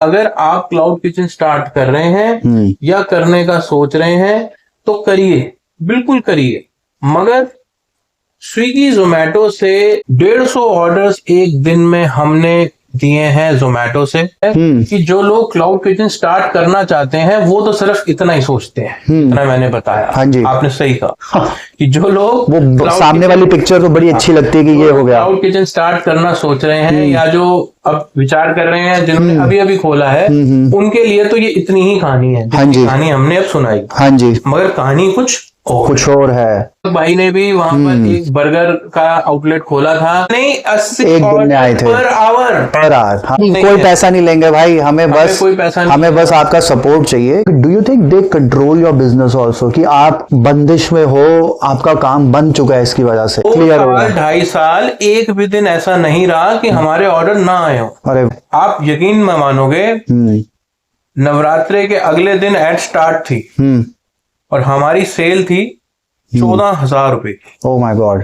अगर आप cloud kitchen start कर रहे हैं या करने का सोच रहे हैं तो करिए, बिल्कुल करिए। मगर स्विगी जोमेटो से 150 ऑर्डर्स एक दिन में हमने दिए हैं जोमेटो से कि जो लोग क्लाउड किचन स्टार्ट करना चाहते हैं वो तो सिर्फ इतना ही सोचते हैं। इतना मैंने बताया। हाँ जी, आपने सही कहा कि जो लोग वो सामने वाली पिक्चर तो बड़ी अच्छी लगती है कि ये हो गया, क्लाउड किचन स्टार्ट करना सोच रहे हैं या जो अब विचार कर रहे हैं, जिन्होंने अभी अभी खोला है, उनके लिए तो ये इतनी ही कहानी है। हाँ जी, कहानी हमने अब सुनाई। हाँ जी, मगर कहानी कुछ और है। भाई ने भी वहां पर एक बर्गर का आउटलेट खोला था। नहीं, 80 एक दिन में आए थे पर आवर। हाँ, कोई पैसा नहीं लेंगे भाई, हमें बस कोई पैसा नहीं, हमें बस आपका सपोर्ट चाहिए। Do you think they control your business also, कि आप बंदिश में हो, आपका काम बंद चुका है इसकी वजह से? क्लियर हो गया। 2.5 साल एक भी दिन ऐसा नहीं रहा कि हमारे ऑर्डर ना आए हो। अरे आप यकीन न मानोगे, नवरात्रे के अगले दिन एड स्टार्ट थी और हमारी सेल थी 14,000 रुपए की। Oh my God.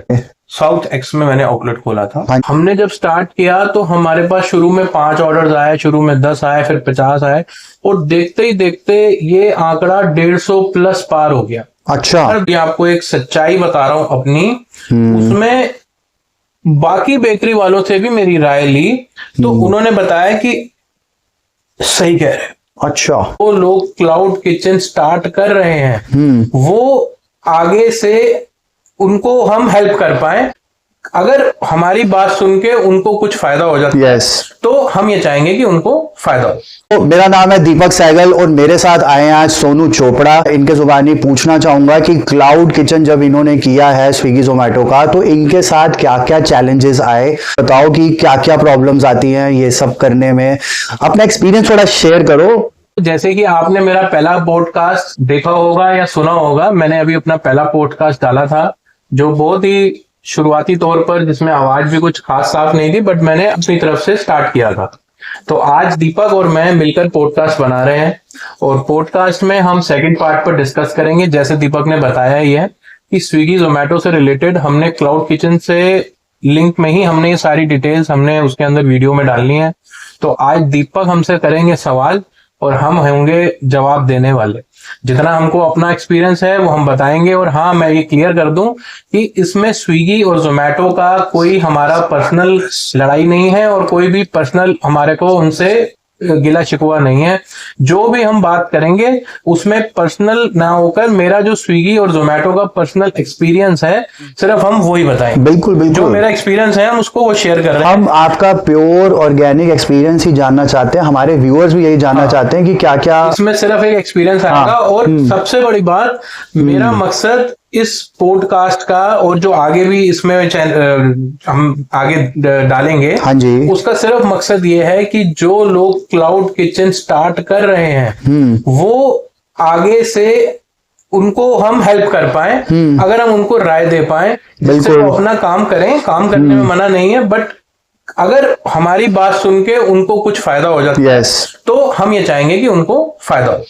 South x में मैंने आउटलेट खोला था। हमने जब स्टार्ट किया तो हमारे पास शुरू में 5 ऑर्डर्स आए, शुरू में 10 आए, फिर 50 आए और देखते ही देखते ये आंकड़ा 150 प्लस पार हो गया। अच्छा, आपको एक सच्चाई बता रहा हूं अपनी। उसमें बाकी बेकरी वालों से भी मेरी राय ली तो उन्होंने बताया कि सही कह रहे। अच्छा, वो लोग क्लाउड किचन स्टार्ट कर रहे हैं, वो आगे से उनको हम हेल्प कर पाए। अगर हमारी बात सुन के उनको कुछ फायदा हो जाता है तो हम ये चाहेंगे कि उनको फायदा हो। तो मेरा नाम है दीपक सहगल और मेरे साथ आए हैं आज सोनू चोपड़ा। इनके जुबानी पूछना चाहूंगा कि क्लाउड किचन जब इन्होंने किया है स्विगी जोमेटो का, तो इनके साथ क्या क्या चैलेंजेस आए, बताओ कि क्या क्या प्रॉब्लम्स आती हैं ये सब करने में। अपना एक्सपीरियंस थोड़ा शेयर करो। जैसे कि आपने मेरा पहला पॉडकास्ट देखा होगा या सुना होगा, मैंने अभी अपना पहला पॉडकास्ट डाला था जो बहुत ही शुरुआती तौर पर, जिसमें आवाज भी कुछ खास साफ नहीं थी, बट मैंने अपनी तरफ से स्टार्ट किया था। तो आज दीपक और मैं मिलकर पॉडकास्ट बना रहे हैं और पॉडकास्ट में हम सेकंड पार्ट पर डिस्कस करेंगे। जैसे दीपक ने बताया ही है कि स्विगी जोमेटो से रिलेटेड हमने क्लाउड किचन से लिंक में ही हमने ये सारी डिटेल्स हमने उसके अंदर वीडियो में डालनी है। तो आज दीपक हमसे करेंगे सवाल और हम होंगे जवाब देने वाले। जितना हमको अपना एक्सपीरियंस है वो हम बताएंगे। और हाँ, मैं ये क्लियर कर दूं कि इसमें स्विगी और जोमेटो का कोई हमारा पर्सनल लड़ाई नहीं है और कोई भी पर्सनल हमारे को उनसे गिला शिकवा नहीं है। जो भी हम बात करेंगे उसमें पर्सनल ना होकर मेरा जो स्विगी और जोमेटो का पर्सनल एक्सपीरियंस है, सिर्फ हम वही बताएंगे। बिल्कुल बिल्कुल, जो मेरा एक्सपीरियंस है हम उसको वो शेयर कर रहे हैं। हम आपका प्योर ऑर्गेनिक एक्सपीरियंस ही जानना चाहते हैं, हमारे व्यूअर्स भी यही जानना चाहते हैं कि क्या क्या इसमें सिर्फ एक एक्सपीरियंस आएगा। और सबसे बड़ी बात, मेरा मकसद इस पॉडकास्ट का और जो आगे भी इसमें हम आगे डालेंगे, हाँ जी, उसका सिर्फ मकसद ये है कि जो लोग क्लाउड किचन स्टार्ट कर रहे हैं वो आगे से उनको हम हेल्प कर पाए। अगर हम उनको राय दे पाए जिससे वो अपना काम करें, काम करने में मना नहीं है, बट अगर हमारी बात सुन के उनको कुछ फायदा हो जाता है तो हम ये चाहेंगे कि उनको फायदा हो।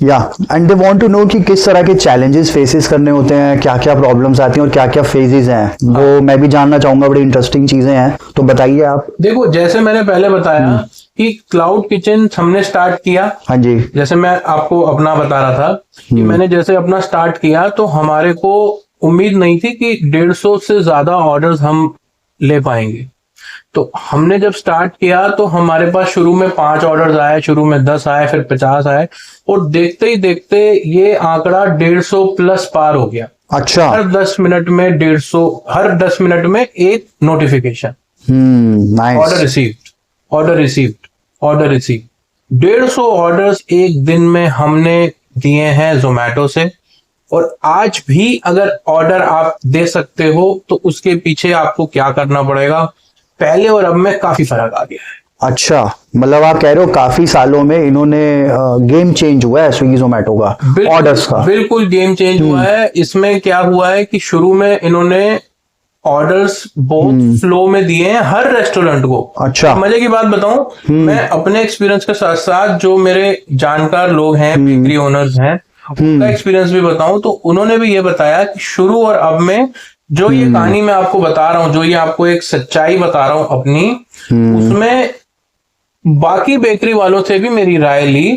या and they want to know कि किस तरह के चैलेंजेस फेसेस करने होते हैं, क्या क्या प्रॉब्लम्स आती हैं और क्या क्या फेजेस हैं, वो मैं भी जानना चाहूंगा। बड़ी इंटरेस्टिंग चीजें हैं, तो बताइए आप। देखो, जैसे मैंने पहले बताया कि क्लाउड किचन हमने स्टार्ट किया। हाँ जी, जैसे मैं आपको अपना बता रहा था कि मैंने जैसे अपना स्टार्ट किया तो हमारे को उम्मीद नहीं थी कि 150 से ज्यादा ऑर्डर्स हम ले पाएंगे। तो हमने जब स्टार्ट किया तो हमारे पास शुरू में 5 ऑर्डर्स आए, शुरू में 10 आए, फिर 50 आए और देखते ही देखते ये आंकड़ा 150 प्लस पार हो गया। अच्छा, हर 10 मिनट में 150, हर 10 मिनट में एक notification, order received, order received, order received. 150 orders एक दिन में हमने दिए हैं जोमेटो से। और आज भी अगर ऑर्डर आप दे सकते हो तो उसके पीछे आपको क्या करना पड़ेगा, पहले और अब में काफी फर्क आ गया है। अच्छा, मतलब आप कह रहे हो काफी सालों में इन्होंने गेम चेंज हुआ है स्विगी जोमेटो का ऑर्डर्स का। बिल्कुल गेम चेंज हुआ है। इसमें क्या हुआ है कि शुरू में इन्होंने ऑर्डर्स बहुत फ्लो में दिए हैं हर रेस्टोरेंट को। अच्छा, मजे की बात बताऊं, मैं अपने एक्सपीरियंस के साथ साथ जो मेरे जानकार लोग हैं, बेकरी ओनर्स हैं, उनका एक्सपीरियंस भी बताऊं तो उन्होंने भी ये बताया कि शुरू और अब में जो ये कहानी मैं आपको बता रहा हूं, जो ये आपको एक सच्चाई बता रहा हूं अपनी, उसमें बाकी बेकरी वालों से भी मेरी राय ली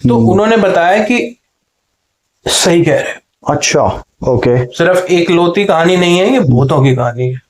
तो उन्होंने बताया कि सही कह रहे हो, अच्छा, ओके, सिर्फ एक लौती कहानी नहीं है, ये बहुतों की कहानी है।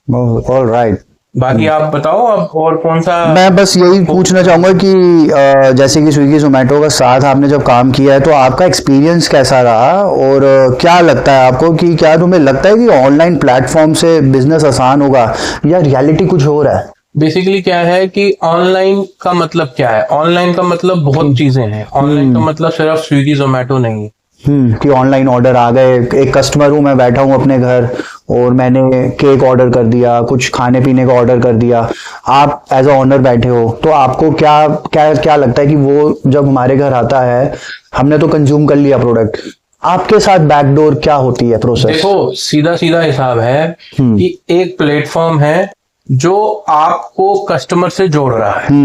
All right. बाकी आप बताओ अब और कौन सा। मैं बस यही पूछना चाहूंगा कि जैसे कि स्विगी जोमेटो का साथ आपने जब काम किया है तो आपका एक्सपीरियंस कैसा रहा, और क्या लगता है आपको कि क्या तुम्हें लगता है कि ऑनलाइन प्लेटफॉर्म से बिजनेस आसान होगा या रियलिटी कुछ हो रहा है? बेसिकली क्या है कि ऑनलाइन का मतलब क्या है, ऑनलाइन का मतलब बहुत चीजें हैं। ऑनलाइन का मतलब सिर्फ स्विगी जोमेटो नहीं है। कि ऑनलाइन ऑर्डर आ गए, एक कस्टमर हूं, मैं बैठा हूं अपने घर और मैंने केक ऑर्डर कर दिया, कुछ खाने पीने का ऑर्डर कर दिया, आप एज अ ओनर बैठे हो, तो आपको क्या क्या क्या लगता है कि वो जब हमारे घर आता है, हमने तो कंज्यूम कर लिया प्रोडक्ट, आपके साथ बैकडोर क्या होती है प्रोसेस? देखो सीधा सीधा हिसाब है कि एक प्लेटफॉर्म है जो आपको कस्टमर से जोड़ रहा है।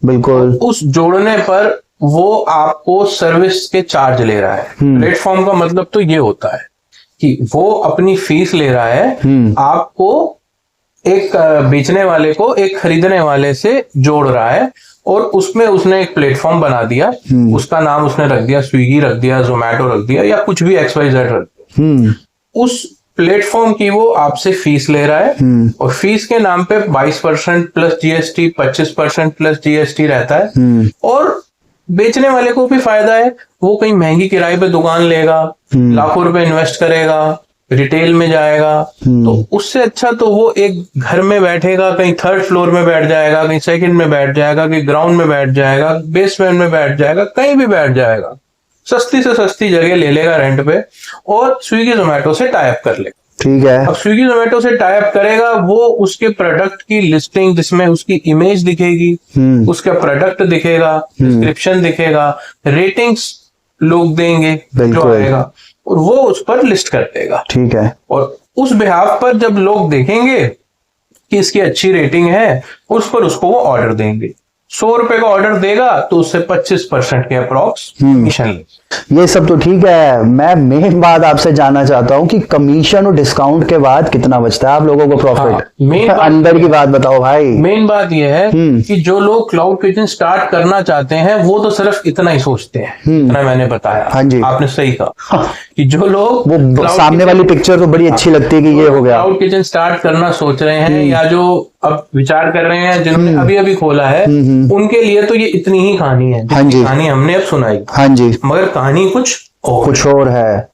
बिल्कुल। उस जोड़ने पर वो आपको सर्विस के चार्ज ले रहा है। प्लेटफॉर्म का मतलब तो ये होता है कि वो अपनी फीस ले रहा है, आपको एक बेचने वाले को एक खरीदने वाले से जोड़ रहा है, और उसमें उसने एक प्लेटफॉर्म बना दिया, उसका नाम उसने रख दिया स्विगी, रख दिया जोमेटो, रख दिया या कुछ भी XYZ रख दिया। उस प्लेटफॉर्म की वो आपसे फीस ले रहा है, और फीस के नाम पे 22% प्लस GST, 25% प्लस GST रहता है। और बेचने वाले को भी फायदा है, वो कहीं महंगी किराए पे दुकान लेगा, लाखों रुपए इन्वेस्ट करेगा, रिटेल में जाएगा, तो उससे अच्छा तो वो एक घर में बैठेगा, कहीं थर्ड फ्लोर में बैठ जाएगा, कहीं सेकंड में बैठ जाएगा, कहीं ग्राउंड में बैठ जाएगा, बेसमेंट में बैठ जाएगा, कहीं भी बैठ जाएगा, सस्ती से सस्ती जगह ले लेगा रेंट पे, और स्विगी जोमेटो से टाई अप कर लेगा। ठीक है। अब स्विगी जोमेटो से टाई अप करेगा, वो उसके प्रोडक्ट की लिस्टिंग जिसमें उसकी इमेज दिखेगी, उसका प्रोडक्ट दिखेगा, डिस्क्रिप्शन दिखेगा, रेटिंग्स लोग देंगे जो आएगा, और वो उस पर लिस्ट कर देगा। ठीक है। और उस बिहाफ पर जब लोग देखेंगे कि इसकी अच्छी रेटिंग है, उस पर उसको वो ऑर्डर देंगे। 100 रुपए का ऑर्डर देगा तो उससे 25% के अप्रॉक्स कमीशन ले। ये सब तो ठीक है, मैं मेन बात आपसे जानना चाहता हूँ कि कमीशन और डिस्काउंट के बाद कितना बचता है आप लोगों को प्रॉफिट? मेन अंदर की बात बताओ भाई। मेन बात यह है कि जो लोग क्लाउड किचन स्टार्ट करना चाहते हैं वो तो सिर्फ इतना ही सोचते हैं, इतना मैंने बताया। हाँ जी, आपने सही कहा कि जो लोग वो सामने वाली पिक्चर तो बड़ी अच्छी लगती है कि ये हो गया, क्लाउड किचन स्टार्ट करना सोच रहे हैं, या जो अब विचार कर रहे हैं, जिन्होंने अभी अभी खोला है, उनके लिए तो ये इतनी ही कहानी है। हाँ जी, कहानी हमने अब सुनाई। हाँ जी, मगर कहानी कुछ और है।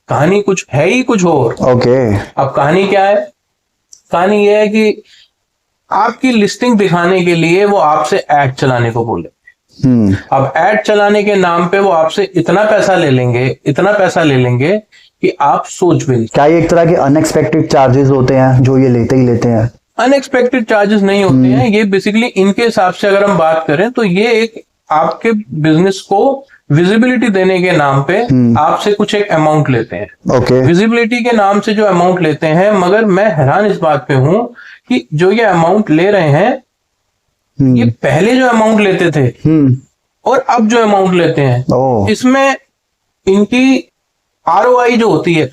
कहानी कुछ है ही कुछ और। ओके। अब कहानी क्या है? कहानी ये है कि आपकी लिस्टिंग दिखाने के लिए वो आपसे ऐड चलाने को बोले। अब ऐड चलाने के नाम पे वो आपसे इतना पैसा ले लेंगे कि आप सोच भी नहीं। क्या ये एक तरह के अनएक्सपेक्टेड चार्जेस होते हैं जो ये लेते ही लेते हैं? अनएक्सपेक्टेड चार्जेस नहीं होते हैं ये। बेसिकली इनके हिसाब से अगर हम बात करें तो ये एक आपके बिजनेस को विजिबिलिटी देने के नाम पे आपसे कुछ एक अमाउंट लेते हैं। ओके। विजिबिलिटी के नाम से जो अमाउंट लेते हैं, मगर मैं हैरान इस बात पे हूं कि जो ये अमाउंट ले रहे हैं, ये पहले जो अमाउंट लेते थे और अब जो अमाउंट लेते हैं, इसमें इनकी ROI जो होती है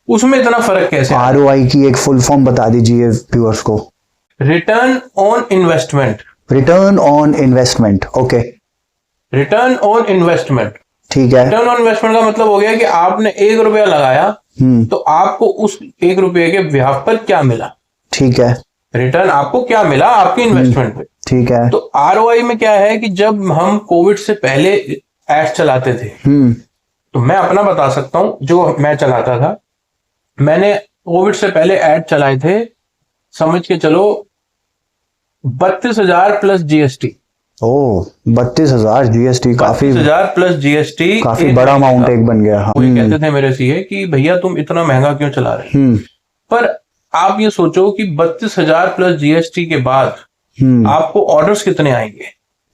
उसमें इतना फर्क कैसे? ROI की एक फुल फॉर्म बता दीजिए व्यूअर्स को। Return on investment. Return on investment, okay. Return on investment, ठीक है। रिटर्न ऑन इन्वेस्टमेंट का मतलब हो गया कि आपने 1 रुपया लगाया तो आपको उस 1 रुपये के ब्याज पर क्या मिला। ठीक है। रिटर्न आपको क्या मिला आपकी इन्वेस्टमेंट पे। ठीक है। तो ROI में क्या है कि जब हम कोविड से पहले एड चलाते थे, तो मैं अपना बता सकता हूं, जो मैं चलाता था, मैंने कोविड से पहले ऐड चलाए थे, समझ के चलो 32,000 प्लस GST। ओह, 32,000 GST, काफी 32,000 प्लस GST, काफी बड़ा अमाउंट एक बन गया। कोई कहते थे मेरे सीए कि भैया तुम इतना महंगा क्यों चला रहे। पर आप ये सोचो कि 32,000 प्लस GST के बाद आपको ऑर्डर्स कितने आएंगे?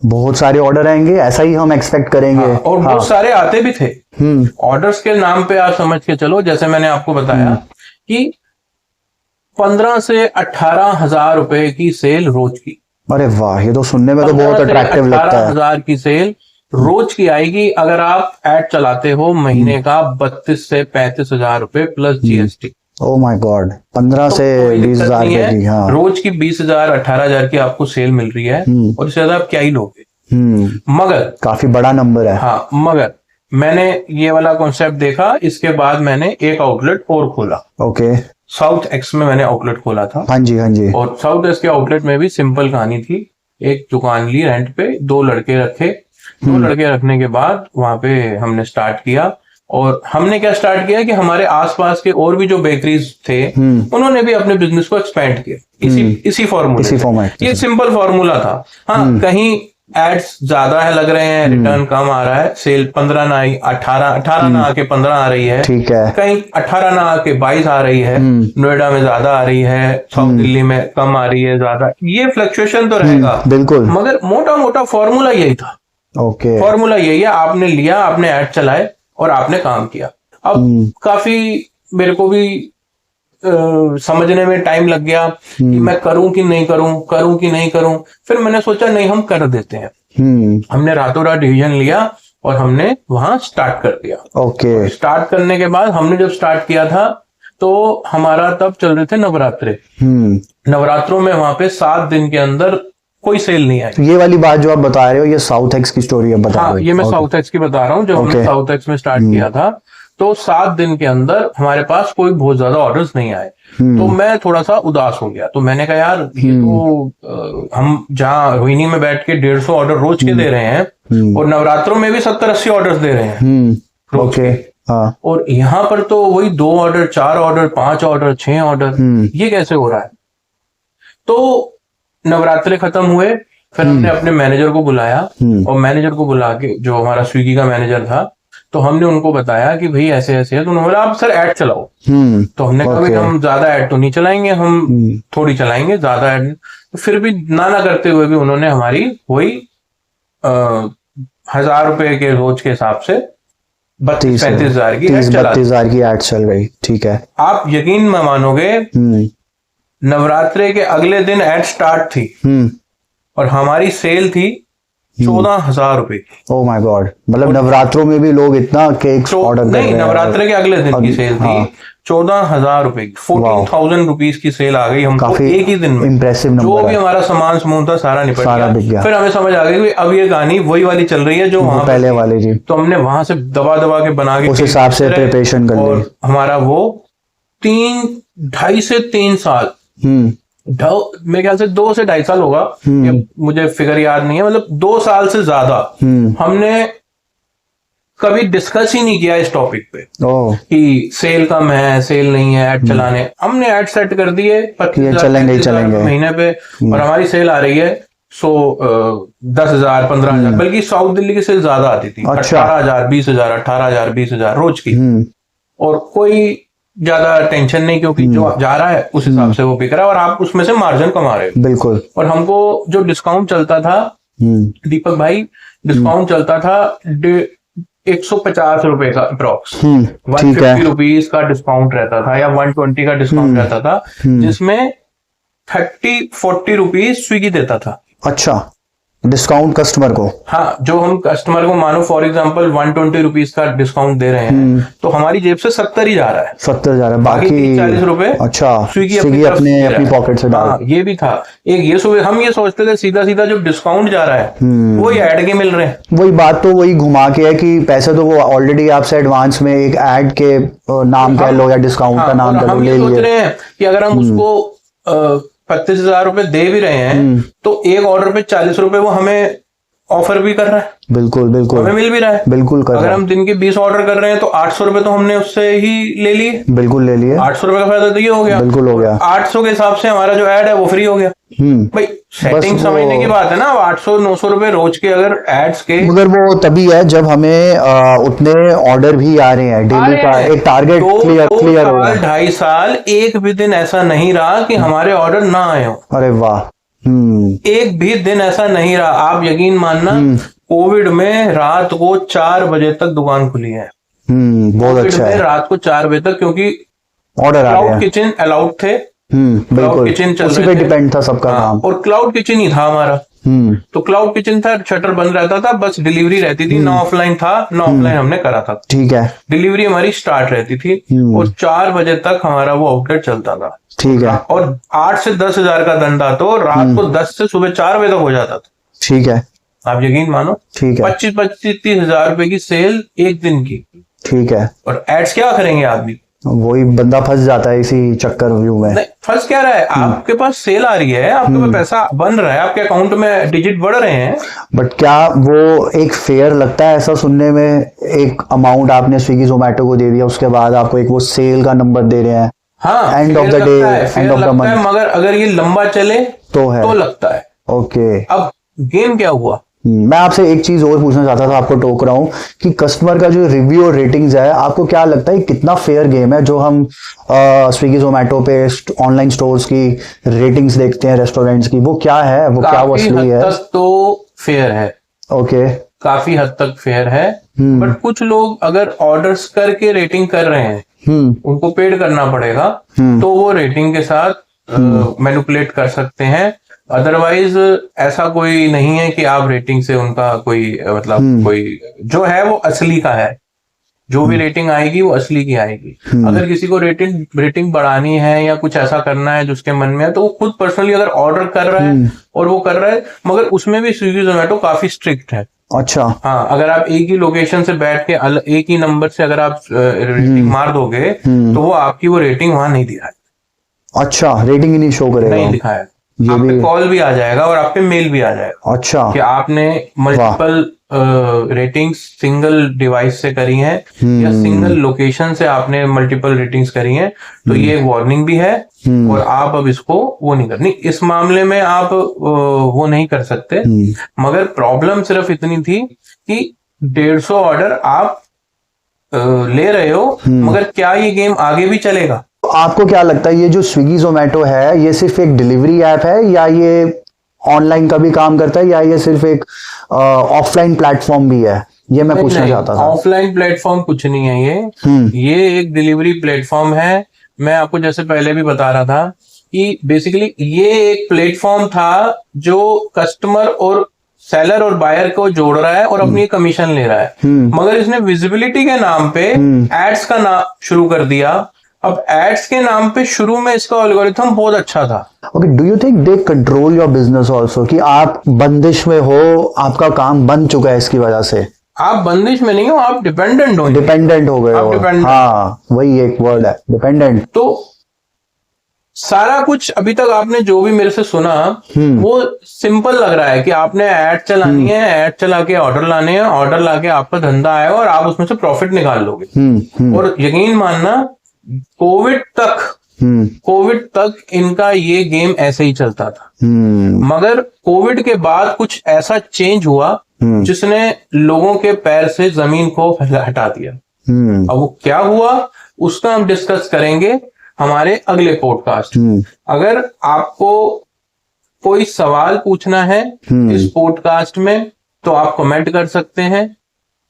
बहुत सारे ऑर्डर आएंगे, ऐसा ही हम एक्सपेक्ट करेंगे। और बहुत सारे आते भी थे। ऑर्डर्स के नाम पे आप समझ के चलो, जैसे मैंने आपको बताया कि 15 से 18,000 रुपए की सेल रोज की। अरे वाह, ये तो सुनने में तो बहुत अट्रैक्टिव लगता है। 18,000 की सेल रोज की आएगी अगर आप ऐड चलाते हो महीने का 32 से 35,000 रुपए plus GST। Oh my God, 15 से 20,000 की। हाँ, रोज की 20,000 18,000 की आपको सेल मिल रही है, और इससे ज्यादा आप क्या ही लोगे। मगर काफी बड़ा नंबर है। हाँ, मगर मैंने ये वाला कॉन्सेप्ट देखा, इसके बाद मैंने एक आउटलेट और खोला। ओके। साउथ एक्स में मैंने आउटलेट खोला था। हाँ जी, हाँ जी। और साउथ एक्स के आउटलेट में भी सिंपल कहानी थी। एक दुकान ली रेंट पे, 2 लड़के रखे। 2 लड़के रखने के बाद वहां पे हमने स्टार्ट किया। और हमने क्या स्टार्ट किया कि हमारे आसपास के और भी जो बेकरीज थे उन्होंने भी अपने बिजनेस को एक्सपेंड किया इसी फॉर्मूले। ये सिंपल फॉर्मूला था। हाँ, कहीं एड्स ज्यादा है लग रहे हैं, रिटर्न कम आ रहा है, सेल 15 ना आई 18 ना आके 15 आ रही है, ठीक है। कहीं 18 ना आके 22 आ रही है, नोएडा में ज्यादा आ रही है, साउथ दिल्ली में कम आ रही है ज्यादा। ये फ्लक्चुएशन तो रहेगा बिल्कुल, मगर मोटा मोटा फॉर्मूला यही था। ओके। फॉर्मूला यही है, आपने लिया, आपने ऐड चलाए और आपने काम किया। अब काफी मेरे को भी समझने में टाइम लग गया कि मैं करूं कि नहीं करूं। फिर मैंने सोचा नहीं, हम कर देते हैं। हमने रातों रात डिसीजन लिया और हमने वहां स्टार्ट कर दिया। ओके। स्टार्ट करने के बाद हमने जब स्टार्ट किया था तो हमारा तब चल रहे थे नवरात्रे। नवरात्रों में वहां पे 7 दिन के अंदर कोई सेल नहीं आई। ये वाली बात जो आप बता रहे हो ये साउथ एक्स की स्टोरी है, बता रहे हो? ये मैं साउथ एक्स की बता रहा हूँ। जब हमने साउथ एक्स में स्टार्ट किया था तो 7 दिन के अंदर हमारे पास कोई बहुत ज्यादा ऑर्डर्स नहीं आए। तो मैं थोड़ा सा उदास हो गया। तो मैंने कहा यार ये तो हम जहाँ रोहिणी में बैठ के 150 ऑर्डर रोज के दे रहे हैं और नवरात्रों में भी 70-80 ऑर्डर दे रहे हैं रोज के। हाँ। और यहाँ पर तो वही 2 ऑर्डर, 4 ऑर्डर, 5 ऑर्डर, 6 ऑर्डर, ये कैसे हो रहा है? तो नवरात्रे खत्म हुए, फिर हमने अपने मैनेजर को बुलाया और मैनेजर को बुला के, जो हमारा स्विगी का मैनेजर था, तो हमने उनको बताया कि भाई ऐसे ऐसे है। तो उन्होंने बोला आप सर ऐड चलाओ। तो हमने कहा भाई हम ज्यादा ऐड तो नहीं चलाएंगे, हम थोड़ी चलाएंगे, ज्यादा ऐड। तो फिर भी ना करते हुए भी उन्होंने हमारी वही 1000 रुपए के रोज के हिसाब से 32-35 हजार की 32 हजार की ऐड चल गई। ठीक है। आप यकीन में मानोगे, नवरात्रे के अगले दिन ऐड स्टार्ट थी और हमारी सेल थी 14,000 रुपए की। ओह माय गॉड, मतलब नवरात्रों में भी लोग इतना केक ऑर्डर कर रहे हैं? नहीं, नवरात्रे के अगले दिन की सेल थी 14,000 रुपए की। 14,000 रुपीज की सेल आ गई हमको एक ही दिन में। Impressive number. जो भी हमारा सामान समून था सारा निपट गया। फिर हमें समझ आ गई कि अब ये कहानी वही वाली चल रही है जो वहां पहले वाली थी। तो हमने वहां से दबा के बना के उस हिसाब से प्रिपरेशन कर ली। हमारा वो 2.5 से 3 साल, मेरे ख्याल से 2 से 2.5 साल होगा, मुझे फिगर याद नहीं है, मतलब 2 साल से ज्यादा हमने कभी डिस्कस ही नहीं किया इस टॉपिक पे कि सेल कम है, सेल नहीं है, ऐड चलाने। हमने ऐड सेट कर दिए 25,000 महीने पे और हमारी सेल आ रही है 10,000 15,000, बल्कि साउथ दिल्ली की सेल ज्यादा आती थी। 18,000 20,000 18,000 20,000 रोज की। और कोई ज्यादा टेंशन नहीं, क्योंकि जो जा रहा है उस हिसाब से वो बिक रहा है और आप उसमें से मार्जिन कमा रहे हो। बिल्कुल। और हमको जो डिस्काउंट चलता था दीपक भाई, डिस्काउंट चलता था 150 रुपए का अप्रॉक्स। 150 रुपीज का डिस्काउंट रहता था या 120 का डिस्काउंट रहता था, जिसमें 30-40 रुपीज स्विगी देता था। अच्छा, डिस्काउंट कस्टमर को? हाँ, जो हम कस्टमर को मानो फॉर एग्जांपल 120 रुपीज का डिस्काउंट दे रहे हैं तो हमारी जेब से 70 ही जा रहा है। 70 जा रहा है, बाकी 40 रुपए अच्छा स्विगी अपनी पॉकेट से डाल। ये भी था एक, ये हम ये सोचते थे सीधा जो डिस्काउंट जा रहा है वो ऐड के मिल रहे हैं। वही बात तो वही घुमा के है कि पैसे तो वो ऑलरेडी आपसे एडवांस में एक ऐड के नाम कह लो या डिस्काउंट का नाम कह लो ले लिए। सोच रहे हैं कि अगर हम उसको 25,000 रुपए दे भी रहे हैं तो एक ऑर्डर पे 40 रुपए वो हमें ऑफर भी कर रहा है। बिल्कुल हमें मिल भी रहा है। बिल्कुल अगर हम दिन के 20 ऑर्डर कर रहे हैं तो 800 रुपए तो हमने उससे ही ले लिए। बिल्कुल ले लिए। 800 रुपए का फायदा तो ये हो गया। बिल्कुल हो गया। 800 के हिसाब से हमारा जो ऐड है वो फ्री हो गया। भाई सेटिंग समझने की बात है ना। 800-900 रुपए रोज के अगर एड्स के, मगर वो तभी है जब हमें उतने ऑर्डर भी आ रहे हैं, डेली का एक टारगेट क्लियर होगा। 2.5 साल एक भी दिन ऐसा नहीं रहा कि हमारे ऑर्डर ना आए हो। अरे वाह, एक भी दिन ऐसा नहीं रहा। आप यकीन मानना, कोविड में रात को 4 बजे तक दुकान खुली है। बहुत अच्छा है। रात को 4 बजे तक, क्योंकि ऑर्डर क्लाउड किचन अलाउड थे। क्लाउड किचन चल रहे थे, डिपेंड था सबका काम। और क्लाउड किचन ही था हमारा। तो क्लाउड किचन था, शटर बंद रहता था, बस डिलीवरी रहती थी। ना ऑफलाइन था ना ऑफलाइन हमने करा था। ठीक है। डिलीवरी हमारी स्टार्ट रहती थी और 4 बजे तक हमारा वो आउटलेट चलता था। ठीक है। और 8 से 10 हजार का धंधा तो रात को 10 से सुबह 4 बजे तक हो जाता था। ठीक है। आप यकीन मानो, ठीक है 25-30 हजार रुपए की सेल एक दिन की, ठीक है। और एड्स क्या करेंगे आदमी? वही बंदा फंस जाता है इसी चक्कर व्यू में। नहीं, फंस क्या रहा है, आपके पास सेल आ रही है, आपके पास पैसा बन रहा है, आपके अकाउंट में डिजिट बढ़ रहे हैं, बट क्या वो एक फेयर लगता है ऐसा सुनने में? एक अमाउंट आपने स्विगी जोमेटो को दे दिया, उसके बाद आपको एक वो सेल का नंबर दे रहे हैं। हाँ, end of fair the day, लगता है, एंड fair ऑफ द लगता है, मंथ मगर अगर ये लंबा चले तो है। तो लगता है। ओके, अब गेम क्या हुआ? मैं आपसे एक चीज और पूछना चाहता था, आपको टोक रहा हूं कि कस्टमर का जो रिव्यू और रेटिंग्स है, आपको क्या लगता है कितना फेयर गेम है? जो हम स्विगी जोमेटो पे ऑनलाइन स्टोर्स की रेटिंग्स देखते हैं रेस्टोरेंट्स की, वो क्या है, वो क्या वो काफी असली हद है? तक तो फेयर है, ओके, काफी हद तक फेयर है, बट कुछ लोग अगर ऑर्डर्स करके रेटिंग कर रहे हैं, उनको पेड करना पड़ेगा, तो वो रेटिंग के साथ मैनिपुलेट कर सकते हैं। अदरवाइज ऐसा कोई नहीं है कि आप रेटिंग से उनका कोई मतलब कोई जो है वो असली का है, जो भी रेटिंग आएगी वो असली की आएगी। अगर किसी को रेटिंग बढ़ानी है या कुछ ऐसा करना है जो उसके मन में है, तो वो खुद पर्सनली अगर ऑर्डर कर रहा है और वो कर रहा है, मगर उसमें भी स्विगी जोमेटो काफी स्ट्रिक्ट है। अच्छा, हाँ, अगर आप एक ही लोकेशन से बैठ के एक ही नंबर से अगर आप रेटिंग मार दोगे, तो वो आपकी वो रेटिंग वहां नहीं दिखाएगा। अच्छा, रेटिंग ही नहीं शो करेगा? नहीं दिखाएगा, ये आप पे भी कॉल भी आ जाएगा और आप पे मेल भी आ जाएगा अच्छा कि आपने मल्टीपल रेटिंग्स सिंगल डिवाइस से करी हैं या सिंगल लोकेशन से आपने मल्टीपल रेटिंग्स करी हैं, तो ये एक वार्निंग भी है और आप अब इसको वो नहीं करनी। इस मामले में आप वो नहीं कर सकते, मगर प्रॉब्लम सिर्फ इतनी थी कि 150 ऑर्डर आप ले रहे हो, मगर क्या ये गेम आगे भी चलेगा? आपको क्या लगता है ये जो स्विगी जोमेटो है, ये सिर्फ एक डिलीवरी ऐप है या ये ऑनलाइन का भी काम करता है, या ये सिर्फ एक ऑफलाइन प्लेटफॉर्म भी है? ये मैं पूछना चाहता था। ऑफलाइन प्लेटफॉर्म कुछ नहीं है ये एक डिलीवरी प्लेटफॉर्म है। मैं आपको जैसे पहले भी बता रहा था कि बेसिकली ये एक प्लेटफॉर्म था जो कस्टमर और सेलर और बायर को जोड़ रहा है और अपनी कमीशन ले रहा है, मगर इसने विजिबिलिटी के नाम पे एड्स का नाम शुरू कर दिया। अब एड्स के नाम पे शुरू में इसका एल्गोरिथम बहुत अच्छा था। Okay, do you think they control your business also, कि आप बंदिश में हो, आपका काम बंद चुका है इसकी वजह से? आप बंदिश में नहीं हो, आप डिपेंडेंट हो, डिपेंडेंट हो गए आप हो। dependent। हाँ, वही एक वर्ड है, डिपेंडेंट। तो सारा कुछ अभी तक आपने जो भी मेरे से सुना वो सिंपल लग रहा है कि आपने ऐड चलानी है, ऐड चला के ऑर्डर लाने हैं, ऑर्डर लाके आपका धंधा आएगा और आप उसमें से प्रॉफिट निकाल लोगे। और यकीन मानना, कोविड तक इनका ये गेम ऐसे ही चलता था, मगर कोविड के बाद कुछ ऐसा चेंज हुआ जिसने लोगों के पैर से जमीन को हटा दिया। अब वो क्या हुआ उसका हम डिस्कस करेंगे हमारे अगले पॉडकास्ट। अगर आपको कोई सवाल पूछना है इस पॉडकास्ट में तो आप कमेंट कर सकते हैं,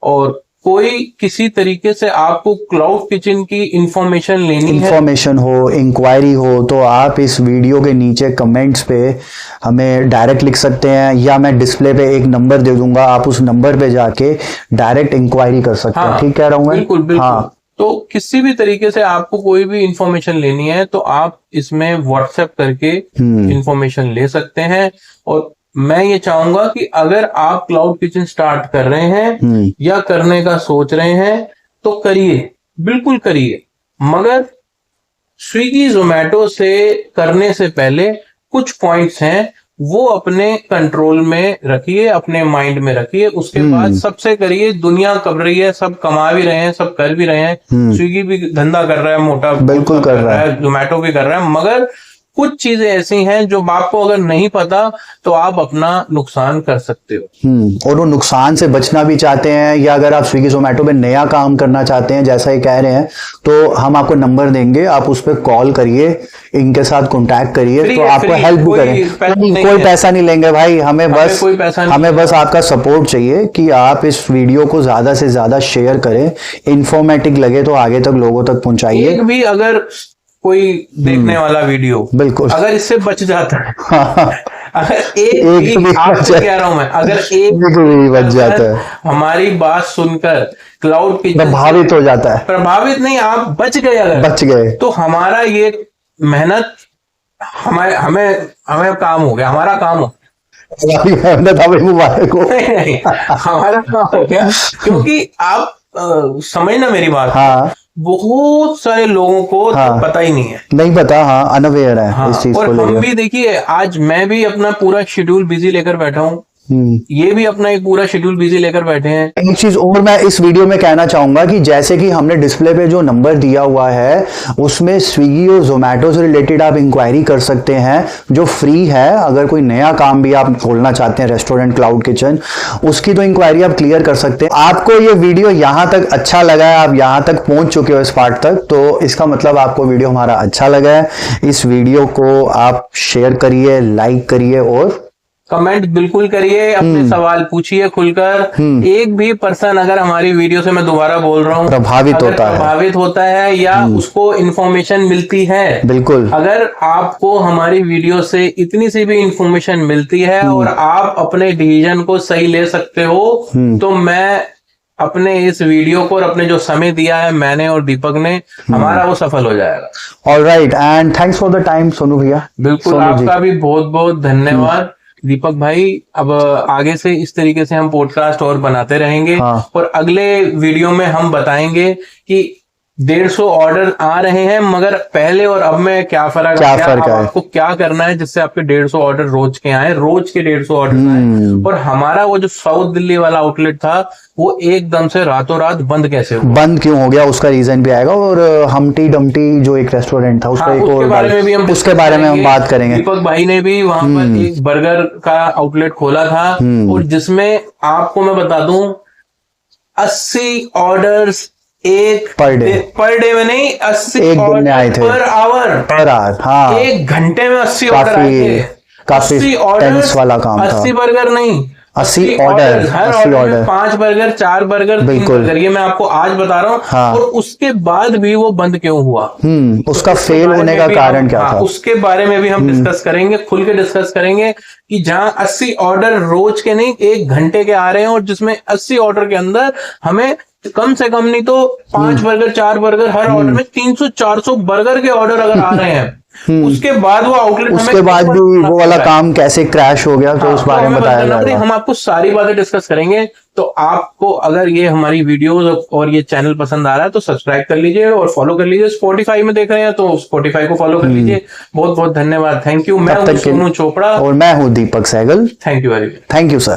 और कोई किसी तरीके से आपको क्लाउड किचन की इंफॉर्मेशन लेनी है, इंफॉर्मेशन हो, इंक्वायरी हो, तो आप इस वीडियो के नीचे कमेंट्स पे हमें डायरेक्ट लिख सकते हैं, या मैं डिस्प्ले पे एक नंबर दे दूंगा, आप उस नंबर पे जाके डायरेक्ट इंक्वायरी कर सकते हैं। ठीक कह रहा हूं मैं? बिल्कुल बिल्कुल। तो किसी भी तरीके से आपको कोई भी इंफॉर्मेशन लेनी है तो आप इसमें व्हाट्सएप करके इंफॉर्मेशन ले सकते हैं। और मैं ये चाहूंगा कि अगर आप क्लाउड किचन स्टार्ट कर रहे हैं या करने का सोच रहे हैं तो करिए, बिल्कुल करिए, मगर स्विगी जोमेटो से करने से पहले कुछ पॉइंट्स हैं वो अपने कंट्रोल में रखिए, अपने माइंड में रखिए, उसके बाद सबसे करिए। दुनिया कर रही है, सब कमा भी रहे हैं, सब कर भी रहे हैं, स्विगी भी धंधा कर रहा है, मोटा बिल्कुल कर रहा है, जोमेटो भी कर रहा है, मगर कुछ चीजें ऐसी हैं जो आपको अगर नहीं पता तो आप अपना नुकसान कर सकते हो। और वो नुकसान से बचना भी चाहते हैं, या अगर आप स्विगी जोमेटो में नया काम करना चाहते हैं जैसा ये कह रहे हैं, तो हम आपको नंबर देंगे, आप उस पर कॉल करिए, इनके साथ कांटेक्ट करिए, तो आपको हेल्प भी करें। कोई पैसा नहीं लेंगे भाई, हमें बस आपका सपोर्ट चाहिए कि आप इस वीडियो को ज्यादा से ज्यादा शेयर करें, इंफॉर्मेटिव लगे तो आगे तक लोगों तक पहुंचाइए। एक भी अगर कोई देखने वाला वीडियो बिल्कुल अगर इससे बच जाता है अगर एक आपसे कह रहा हूं मैं, अगर एक भी बच जाता है, हमारी बात सुनकर क्लाउड किचन प्रभावित हो जाता है, प्रभावित नहीं, आप बच गए, अगर बच गए तो हमारा ये मेहनत हमें काम हो गया, हमारा काम हो। मुबारक हो। नहीं, हमारा काम हो गया, क्योंकि आप समझना मेरी बात। हाँ, बहुत सारे लोगों को हाँ, तो पता ही नहीं है। नहीं पता, हाँ, अनअवेयर है हाँ, इस चीज और को हम लेकर। भी देखिए, आज मैं भी अपना पूरा शेड्यूल बिजी लेकर बैठा हूँ, ये भी अपना एक पूरा शेड्यूल बिजी लेकर बैठे हैं। एक चीज और मैं इस वीडियो में कहना चाहूंगा कि जैसे कि हमने डिस्प्ले पे जो नंबर दिया हुआ है उसमें स्विगी और जोमेटो से रिलेटेड आप इंक्वायरी कर सकते हैं, जो फ्री है। अगर कोई नया काम भी आप खोलना चाहते हैं, रेस्टोरेंट क्लाउड किचन, उसकी तो इंक्वायरी आप क्लियर कर सकते हैं। आपको ये वीडियो यहां तक अच्छा लगा है, आप यहां तक पहुंच चुके हो इस पार्ट तक, तो इसका मतलब आपको वीडियो हमारा अच्छा लगा है। इस वीडियो को आप शेयर करिए, लाइक करिए और कमेंट बिल्कुल करिए, अपने सवाल पूछिए खुलकर। एक भी पर्सन अगर हमारी वीडियो से, मैं दोबारा बोल रहा हूँ, प्रभावित होता है या उसको इन्फॉर्मेशन मिलती है, बिल्कुल, अगर आपको हमारी वीडियो से इतनी सी भी इंफॉर्मेशन मिलती है और आप अपने डिसीजन को सही ले सकते हो, तो मैं अपने इस वीडियो को और अपने जो समय दिया है मैंने और दीपक ने, हमारा वो सफल हो जाएगा। Alright, and thanks for the time Sonu भैया। बिल्कुल, सोनू जी, आपका भी बहुत बहुत धन्यवाद दीपक भाई। अब आगे से इस तरीके से हम पॉडकास्ट और बनाते रहेंगे। हाँ। और अगले वीडियो में हम बताएंगे कि 150 ऑर्डर आ रहे हैं, मगर पहले और अब में क्या फर्क है, अब आपको क्या करना है जिससे आपके 150 ऑर्डर रोज के आए, रोज के 150 ऑर्डर आए। और हमारा वो जो साउथ दिल्ली वाला आउटलेट था वो एकदम से रातों रात बंद कैसे हुआ, बंद क्यों हो गया, उसका रीजन भी आएगा। और हमटी डमटी जो एक रेस्टोरेंट था, उसका एक और बारे में भी हम उसके बारे में हम बात करेंगे। दीपक भाई ने भी वहां पर एक बर्गर का आउटलेट खोला था, और जिसमें आपको मैं बता दूं 80 ऑर्डर्स एक पर डे में नहीं, 80 ऑर्डर पर आवर, हाँ, एक घंटे में 80 ऑर्डर आए थे। काफी टेंस वाला काम था। 80 बर्गर नहीं, 80 ऑर्डर, हर ऑर्डर में 5 बर्गर, 4 बर्गर, 3 बर्गर, ये मैं आपको आज बता रहा हूँ। हाँ। और उसके बाद भी वो बंद क्यों हुआ, उसका फेल होने का कारण क्या था, उसके बारे में भी हम डिस्कस करेंगे, खुल के डिस्कस करेंगे कि जहां 80 ऑर्डर रोज के नहीं, एक घंटे के आ रहे हैं, और जिसमें 80 ऑर्डर के अंदर हमें कम से कम नहीं तो 5 बर्गर, 4 बर्गर, हर ऑर्डर में 300-400 बर्गर के ऑर्डर अगर आ रहे हैं, उसके बाद वो आउटलेट, उसके बाद भी वो वाला काम कैसे क्रैश हो गया, तो उस बारे में बताया जाएगा। हम आपको सारी बातें डिस्कस करेंगे। तो आपको अगर ये हमारी वीडियोस और ये चैनल पसंद आ रहा है तो सब्सक्राइब कर लीजिए और फॉलो कर लीजिए। स्पॉटिफाई में देख रहे हैं तो स्पॉटिफाई को फॉलो कर लीजिए। बहुत बहुत धन्यवाद, थैंक यू। मैं हूं सोनू चोपड़ा और मैं हूं Deepak Sehgal. Thank you very much. Thank you sir.